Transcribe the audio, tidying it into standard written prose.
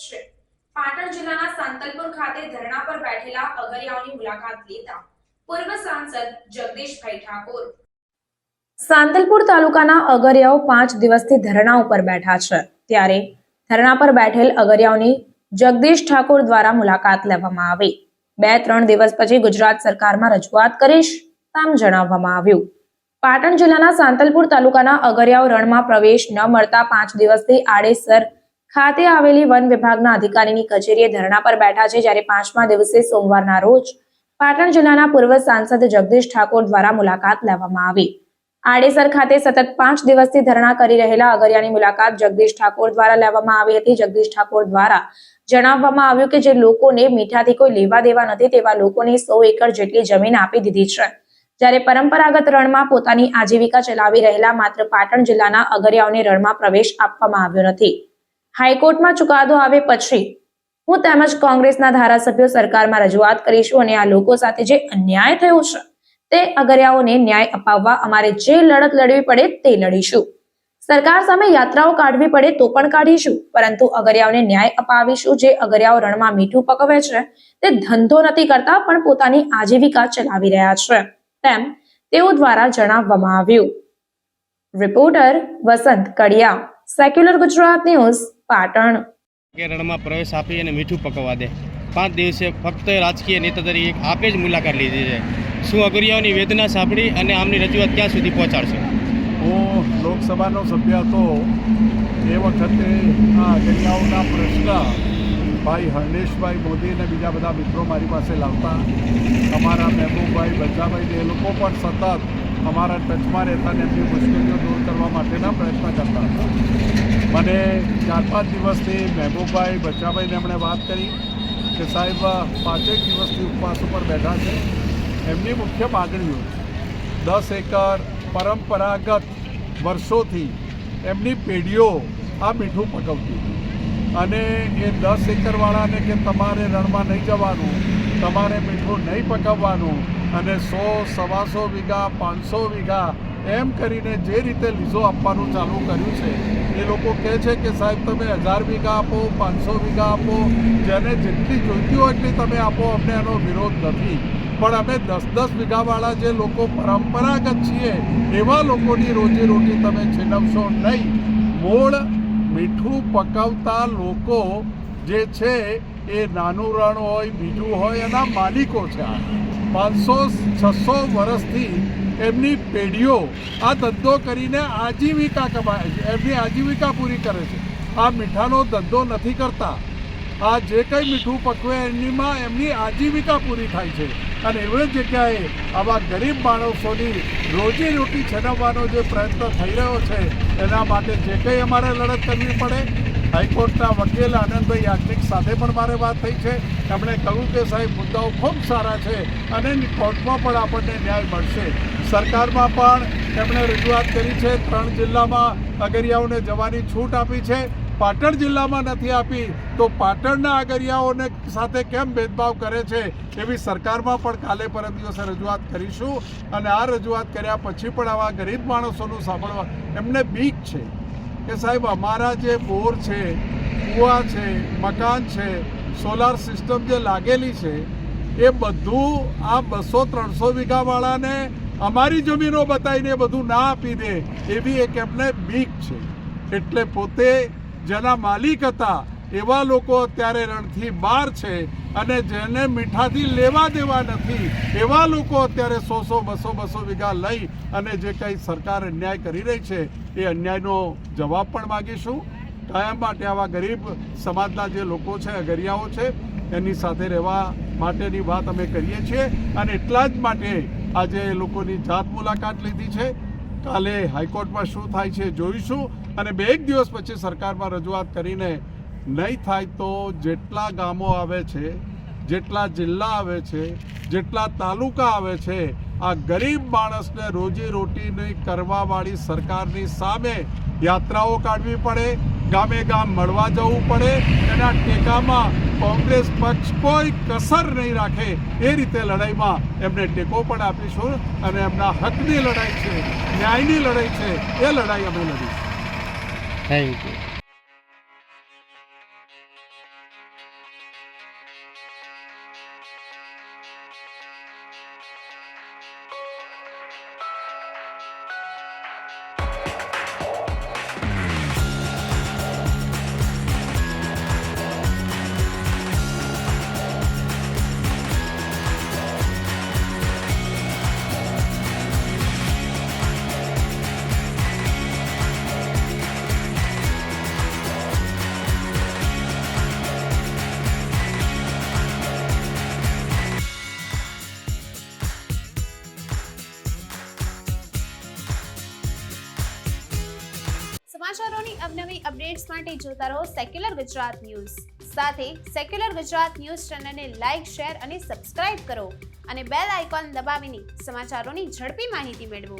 છે। પાટણ જિલ્લાના સાંતલપુર ખાતે ધરણા પર બેઠેલા અગરિયાઓની મુલાકાત લેતા પૂર્વ સાંસદ જગદીશભાઈ ઠાકોર। સાંતલપુર તાલુકાના અગરિયાઓ 5 દિવસથી ધરણા ઉપર બેઠા છે, ત્યારે ધરણા પર બેઠેલ અગરિયાઓની જગદીશ ઠાકોર દ્વારા મુલાકાત લેવામાં આવી। 2-3 દિવસ પછી ગુજરાત સરકારમાં રજૂઆત કરીશ તેમ જણાવવામાં આવ્યું। પાટણ જિલ્લાના સાંતલપુર તાલુકાના અગરિયાઓ રણમાં પ્રવેશ ન મળતા 5 દિવસથી આડેસર ખાતે આવેલી વન વિભાગના અધિકારીની કચેરીએ ધરણા પર બેઠા છે, જ્યારે 5મા દિવસે સોમવારના રોજ પાટણ જિલ્લાના પૂર્વ સાંસદ જગદીશ ઠાકોર દ્વારા મુલાકાત લેવામાં આવી। આડેસર ખાતે સતત 5 દિવસથી ધરણા કરી રહેલા અગરિયાની મુલાકાત જગદીશ ઠાકોર દ્વારા લેવામાં આવી હતી। જગદીશ ઠાકોર દ્વારા જણાવવામાં આવ્યું કે જે લોકોને મીઠાથી કોઈ લેવા દેવા નથી તેવા લોકોને 100 એકર જેટલી જમીન આપી દીધી છે, જ્યારે પરંપરાગત રણમાં પોતાની આજીવિકા ચલાવી રહેલા માત્ર પાટણ જિલ્લાના અગરિયાઓને રણમાં પ્રવેશ આપવામાં આવ્યો નથી। હાઈકોર્ટમાં ચુકાદો આવે પછી હું તેમજ કોંગ્રેસના ધારાસભ્યો સરકારમાં રજૂઆત કરીશું અને આ લોકો સાથે જે અન્યાય થયો છે તે અગરિયાઓને ન્યાય અપાવવા અમારે જે લડત લડવી પડે તે લડીશું। સરકાર સામે યાત્રાઓ કાઢવી પડે તો પણ કાઢીશું, પરંતુ અગરિયાઓને ન્યાય અપાવીશું। જે અગરિયાઓ રણમાં મીઠું પકવે છે તે ધંધો નથી કરતા પણ પોતાની આજીવિકા ચલાવી રહ્યા છે તેમ તેઓ દ્વારા જણાવવામાં આવ્યું। રિપોર્ટર વસંત કડિયા, સેક્યુલર ગુજરાત ન્યૂઝ, પાટણ। રણમાં પ્રવેશ આપી અને મીઠું પકવવા દે 5 દિવસે ફક્ત રાજકીય નેતા તરીકે આપે જ મુલાકાત લીધી છે। શું અગરિયાઓની વેદના સાંભળી અને આમની રજૂઆત ક્યાં સુધી પહોંચાડશે? હું લોકસભાનો સભ્ય હતો એ વખતે આ અગરિયાઓના પ્રશ્ન ભાઈ હરણેશભાઈ મોદી અને બીજા બધા મિત્રો મારી પાસે લાવતા, અમારા મહેબૂબભાઈ બચ્ચાભાઈ એ લોકો પણ સતત અમારા ટચમાં રહેતા અને એમની મુશ્કેલીઓ દૂર કરવા માટેના પ્રયત્ન કરતા હતા। મને 4-5 દિવસથી મહેબૂબભાઈ બચ્ચાભાઈને એમણે વાત કરી કે સાહેબ 5 દિવસથી ઉપવાસ ઉપર બેઠા છે, એમની મુખ્ય માગણીઓ 10 એકર પરંપરાગત વર્ષોથી એમની પેઢીઓ આ મીઠું પકવતી અને એ 10 એકરવાળાને કે તમારે રણમાં નહીં જવાનું, તમારે મીઠું નહીં પકવવાનું અને 100-125 વીઘા 500 વીઘા એમ કરીને જે રીતે લીઝો આપવાનું ચાલુ કર્યું છે એ લોકો કહે છે કે સાહેબ તમે 1000 વીઘા આપો, 500 વીઘા આપો, જેને જેટલી જોઈતી હોય એટલી તમે આપો, અમને એનો વિરોધ નથી, પણ અમે 10-10 વીઘાવાળા જે લોકો પરંપરાગત છીએ એવા લોકોની રોજીરોટી તમે છીનવશો નહીં। મૂળ મીઠું પકવતા લોકો જે છે એ નાનું રણ હોય બીજું હોય એના માલિકો છે। આ 500-600 વર્ષથી એમની પેઢીઓ આ ધંધો કરીને આજીવિકા કમાય છે, એમની આજીવિકા પૂરી કરે છે। આ મીઠાનો ધંધો નથી કરતા, આ જે કંઈ મીઠું પકવે એમની આજીવિકા પૂરી થાય છે અને એવી જગ્યાએ આવા ગરીબ માણસોની રોજીરોટી છનવવાનો જે પ્રયત્ન થઈ રહ્યો છે એના માટે જે કંઈ અમારે લડત કરવી પડે, હાઈકોર્ટના વકીલ આનંદભાઈ યાજ્ઞિક સાથે પણ મારે વાત થઈ છે। એમણે કહ્યું કે સાહેબ મુદ્દાઓ ખૂબ સારા છે અને કોર્ટમાં પણ આપણને ન્યાય મળશે। સરકારમાં પણ એમણે રજૂઆત કરી છે, 3 જિલ્લામાં અગરિયાઓને જવાની છૂટ આપી છે, પાટણ જિલ્લામાં નથી આપી, તો પાટણના અગરિયાઓને સાથે કેમ ભેદભાવ કરે છે એવી સરકારમાં પણ કાલે પરમ દિવસે રજૂઆત કરીશું। અને આ રજૂઆત કર્યા પછી પણ આવા ગરીબ માણસોનું સાંભળવા એમને બીક છે કે સાહેબ અમારા જે બોર છે, કૂવા છે, મકાન છે, સોલાર સિસ્ટમ જે લાગેલી છે એ બધું આ 200-300 વીઘાવાળાને અમારી જમીનો બતાવીને બધું ના આપી દે એવી એક એમને બીક છે। એટલે પોતે જેના માલિક હતા એવા લોકો અત્યારે રણથી બહાર છે અને જેને મીઠાથી લેવા દેવા નથી એવા લોકો અત્યારે 100-200 વીઘા લઈ અને જે કંઈ સરકાર અન્યાય કરી રહી છે એ અન્યાયનો જવાબ પણ માગીશું। કાયમ માટે આવા ગરીબ સમાજના જે લોકો છે, અગરિયાઓ છે, એની સાથે રહેવા માટેની વાત અમે કરીએ છીએ અને એટલા જ માટે આજે એ લોકોની જાત મુલાકાત લીધી છે। કાલે હાઈકોર્ટમાં શું થાય છે જોઈશું અને 2 દિવસ પછી સરકારમાં રજૂઆત કરીને નહીં થાય તો જેટલા ગામો આવે છે, જેટલા જિલ્લા આવે છે, જેટલા તાલુકા આવે છે, આ ગરીબ માણસને રોજીરોટીની કરવાવાળી સરકારની સામે યાત્રાઓ કાઢવી પડે, ગામે ગામ મળવા જવું પડે, એના ટેકામાં કોંગ્રેસ પક્ષ કોઈ કસર નહીં રાખે એ રીતે લડાઈમાં એમને ટેકો પણ આપીશું અને એમના હકની લડાઈ છે, ન્યાયની લડાઈ છે, એ લડાઈ અમે લડીશું। Thank you. સમાચારોની અવનવી અપડેટ્સ માટે જોતા રહો સેક્યુલર ગુજરાત ન્યૂઝ. સાથે સેક્યુલર ગુજરાત ન્યૂઝ ચેનલને લાઇક, શેર અને સબસ્ક્રાઇબ કરો અને બેલ આઇકોન દબાવીને સમાચારોની ઝડપી માહિતી મેળવો.